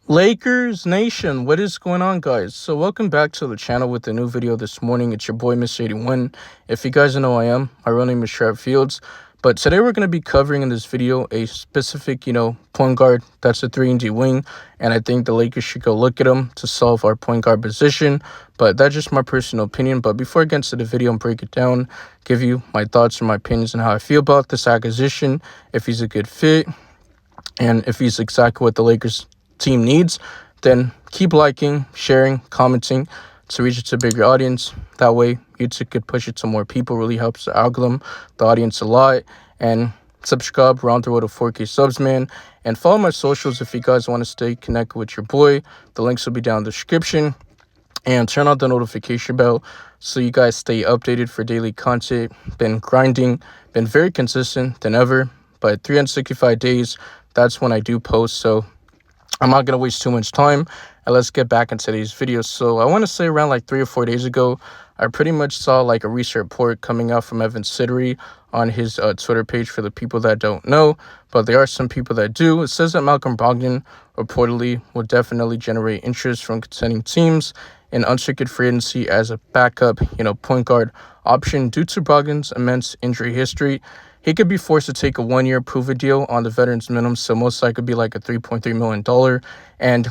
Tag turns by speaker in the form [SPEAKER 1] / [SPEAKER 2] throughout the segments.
[SPEAKER 1] Lakers Nation, what is going on, guys? So welcome back to the channel with a new video this morning. It's your boy Mr. 81. If you guys don't know who I am, my real name is Trav Fields. But today we're going to be covering in this video a specific, point guard that's a 3&D wing. And I think the Lakers should go look at him to solve our point guard position. But that's just my personal opinion. But before I get into the video and break it down, give you my thoughts and my opinions on how I feel about this acquisition, if he's a good fit, and if he's exactly what the Lakers team needs, then keep liking, sharing, commenting to reach it to a bigger audience. That way YouTube could push it to more people. Really helps the algorithm, the audience a lot. And subscribe. We're on the road to 4K subs, man. And follow my socials if you guys want to stay connected with your boy. The links will be down in the description. And turn on the notification bell so you guys stay updated for daily content. Been grinding, been very consistent than ever. But 365 days, that's when I do post. So I'm not going to waste too much time, and let's get back into today's video. So I want to say around like 3 or 4 days ago, I pretty much saw like a recent report coming out from Evan Siddery on his Twitter page for the people that don't know, but there are some people that do. It says that Malcolm Brogdon reportedly will definitely generate interest from contending teams in unrestricted free agency as a backup, point guard option due to Brogdon's immense injury history. He could be forced to take a one-year prove-it deal on the veterans minimum, so most likely be like a $3.3 million. And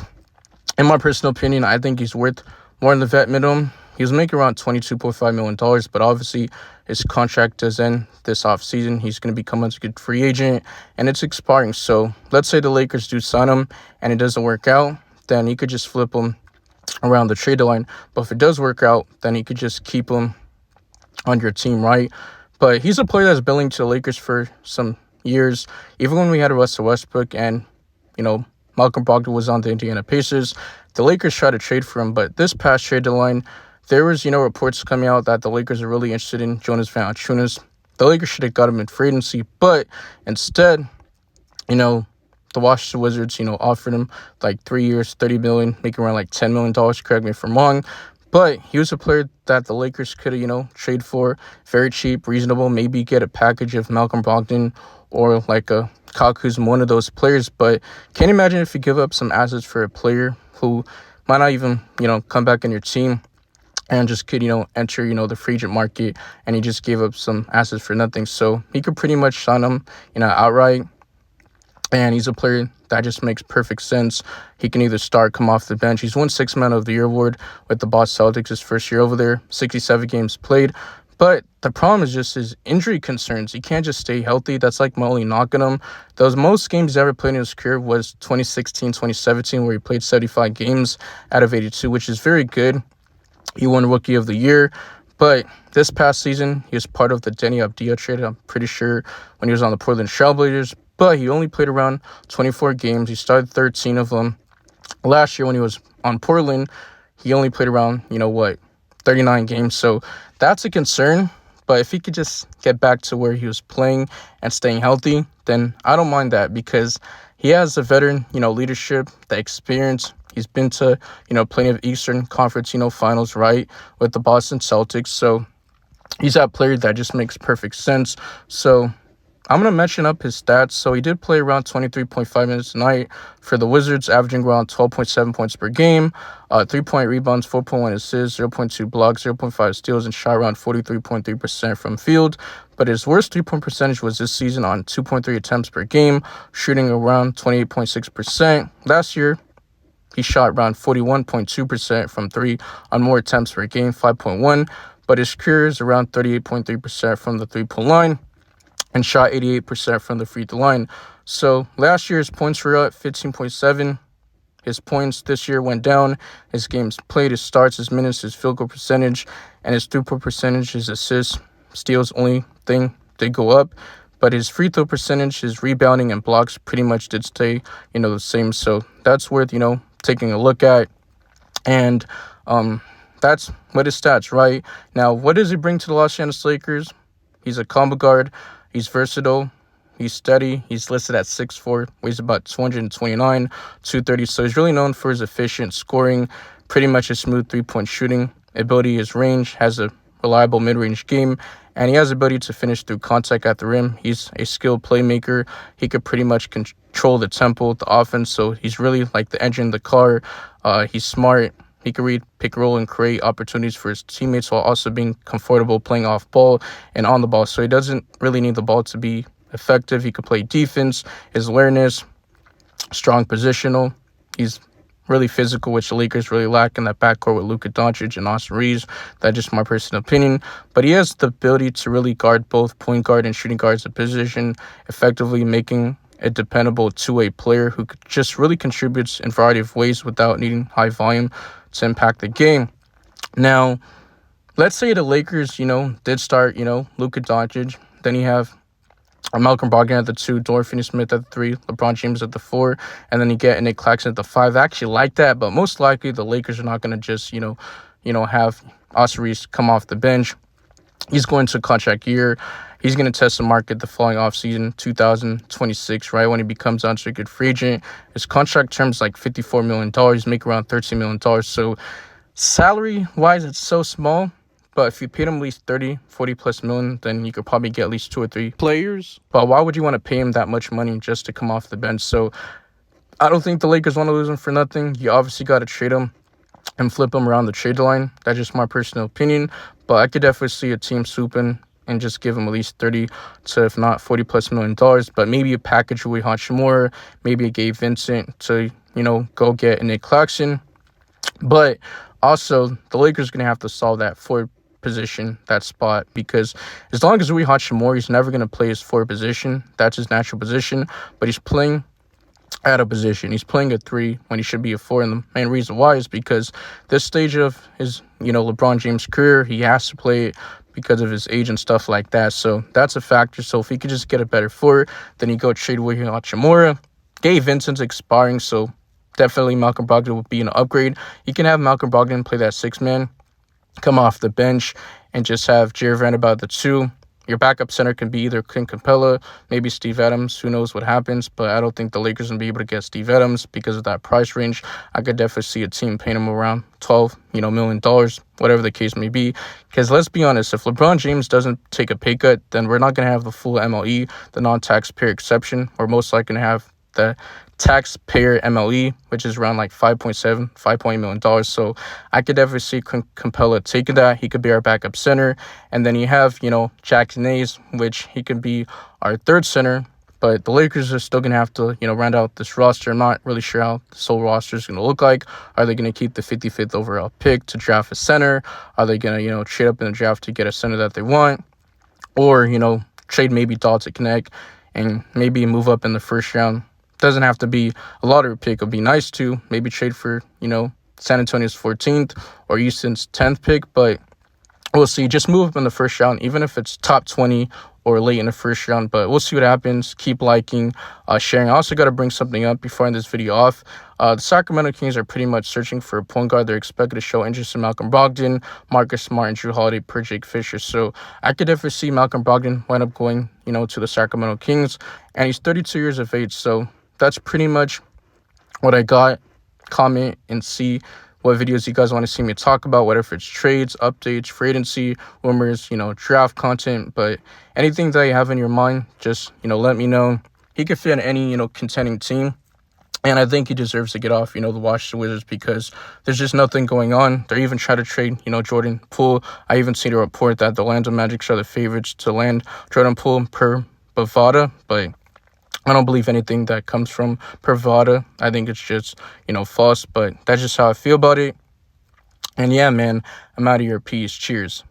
[SPEAKER 1] in my personal opinion, I think he's worth more than the vet minimum. He was making around $22.5 million, but obviously his contract does end this offseason. He's going to become a good free agent, and it's expiring. So let's say the Lakers do sign him, and it doesn't work out, then he could just flip him around the trade line. But if it does work out, then he could just keep him on your team, right? But he's a player that's building to the Lakers for some years. Even when we had Russell Westbrook and, Malcolm Brogdon was on the Indiana Pacers, the Lakers tried to trade for him. But this past trade deadline, there was, reports coming out that the Lakers are really interested in Jonas Valanciunas. The Lakers should have got him in free agency, but instead, the Washington Wizards, offered him like 3 years, $30 million, making around like $10 million. Correct me if I'm wrong. But he was a player that the Lakers could have, trade for very cheap, reasonable, maybe get a package of Malcolm Brogdon or like a Kyle Kuzma, one of those players. But can you imagine if you give up some assets for a player who might not even, come back in your team and just could, enter, the free agent market, and he just gave up some assets for nothing. So he could pretty much sign him, outright. And he's a player that just makes perfect sense. He can either start, come off the bench. He's won 6 Man of the Year award with the Boston Celtics his first year over there, 67 games played. But the problem is just his injury concerns. He can't just stay healthy. That's like my only knock on him. Those most games he's ever played in his career was 2016, 2017, where he played 75 games out of 82, which is very good. He won Rookie of the Year. But this past season, he was part of the Denny Avdija trade, I'm pretty sure, when he was on the Portland Trailblazers. But he only played around 24 games. He started 13 of them. Last year when he was on Portland, he only played around, 39 games. So that's a concern. But if he could just get back to where he was playing and staying healthy, then I don't mind that, because he has the veteran, leadership, the experience. He's been to, plenty of Eastern Conference, finals, right, with the Boston Celtics. So he's that player that just makes perfect sense. So I'm going to mention up his stats. So he did play around 23.5 minutes a night for the Wizards, averaging around 12.7 points per game, 3-point rebounds, 4.1 assists, 0.2 blocks, 0.5 steals, and shot around 43.3% from field. But his worst three-point percentage was this season on 2.3 attempts per game, shooting around 28.6%. Last year, he shot around 41.2% from three on more attempts per game, 5.1. But his career is around 38.3% from the three-point line, and shot 88% from the free throw line. So last year his points were up 15.7. His points this year went down. His games played, his starts, his minutes, his field goal percentage, and his three-point percentage, his assists, steals, only thing did go up. But his free throw percentage, his rebounding, and blocks pretty much did stay, the same. So that's worth, taking a look at. And that's what his stats, right? Now, what does he bring to the Los Angeles Lakers? He's a combo guard. He's versatile. He's steady. He's listed at 6'4", weighs about 229, 230. So he's really known for his efficient scoring, pretty much a smooth three-point shooting ability. His range, has a reliable mid-range game, and he has the ability to finish through contact at the rim. He's a skilled playmaker. He could pretty much control the tempo, the offense. So he's really like the engine in the car. He's smart. He can read, pick, roll, and create opportunities for his teammates while also being comfortable playing off ball and on the ball. So he doesn't really need the ball to be effective. He could play defense, his awareness, strong positional. He's really physical, which the Lakers really lack in that backcourt with Luka Doncic and Austin Reeves. That's just my personal opinion. But he has the ability to really guard both point guard and shooting guards a position, effectively making a dependable two-way player who just really contributes in a variety of ways without needing high volume to impact the game. Now, let's say the Lakers, did start, Luka Doncic. Then you have Malcolm Brogdon at the 2, Dorian Finney-Smith at the 3, LeBron James at the 4, and then you get Nick Claxton at the 5. I actually like that, but most likely the Lakers are not going to just, have Austin Reeves come off the bench. He's going to a contract year. He's going to test the market the following offseason, 2026, right, when he becomes unrestricted free agent. His contract term is like $54 million. He's making around $13 million. So salary-wise, it's so small. But if you paid him at least 40 plus million, then you could probably get at least 2 or 3 players. But why would you want to pay him that much money just to come off the bench? So I don't think the Lakers want to lose him for nothing. You obviously got to trade him and flip him around the trade line. That's just my personal opinion. But I could definitely see a team swooping and just give him at least 30 to, if not, $40 plus million. But maybe a package Rui Hachimura, maybe a Gabe Vincent to, go get a Nick Claxton. But also, the Lakers are going to have to solve that forward position, that spot, because as long as Rui Hachimura, he's never going to play his forward position. That's his natural position. But he's playing out of position. He's playing a 3 when he should be a 4. And the main reason why is because this stage of his, LeBron James' career, he has to play it because of his age and stuff like that. So that's a factor. So if he could just get a better 4, then you go trade Rui Hachimura. Gabe Vincent's expiring, so definitely Malcolm Brogdon would be an upgrade. You can have Malcolm Brogdon play that 6-man, come off the bench, and just have Jared Vanderbilt at the 2. Your backup center can be either Clint Capella, maybe Steve Adams. Who knows what happens, but I don't think the Lakers will be able to get Steve Adams because of that price range. I could definitely see a team paying him around $12 million, whatever the case may be. Because let's be honest, if LeBron James doesn't take a pay cut, then we're not going to have the full MLE, the non-taxpayer exception. We're most likely going to have the taxpayer MLE, which is around like $5.8 million. So I could definitely see Capella taking that. He could be our backup center. And then you have, Jackson Hayes, which he could be our 3rd center. But the Lakers are still going to have to, round out this roster. I'm not really sure how this whole roster is going to look like. Are they going to keep the 55th overall pick to draft a center? Are they going to, trade up in the draft to get a center that they want? Or, trade maybe Dalton Connect and maybe move up in the first round. Doesn't have to be a lottery pick. It would be nice to maybe trade for, San Antonio's 14th or Houston's 10th pick. But we'll see. Just move up in the first round, even if it's top 20 or late in the first round. But we'll see what happens. Keep liking, sharing. I also got to bring something up before I end this video off. The Sacramento Kings are pretty much searching for a point guard. They're expected to show interest in Malcolm Brogdon, Marcus Smart, and Drew Holiday per Jake Fisher. So I could definitely see Malcolm Brogdon wind up going, to the Sacramento Kings. And he's 32 years of age. So that's pretty much what I got. Comment and see what videos you guys want to see me talk about, whether it's trades, updates, free agency, rumors, draft content. But anything that you have in your mind, just, let me know. He could fit in any, contending team. And I think he deserves to get off, the Washington Wizards because there's just nothing going on. They're even trying to trade, Jordan Poole. I even seen a report that the Orlando Magic are the favorites to land Jordan Poole per Bovada, but I don't believe anything that comes from Pravada. I think it's just, false, but that's just how I feel about it. And yeah, man, I'm out of here. Peace. Cheers.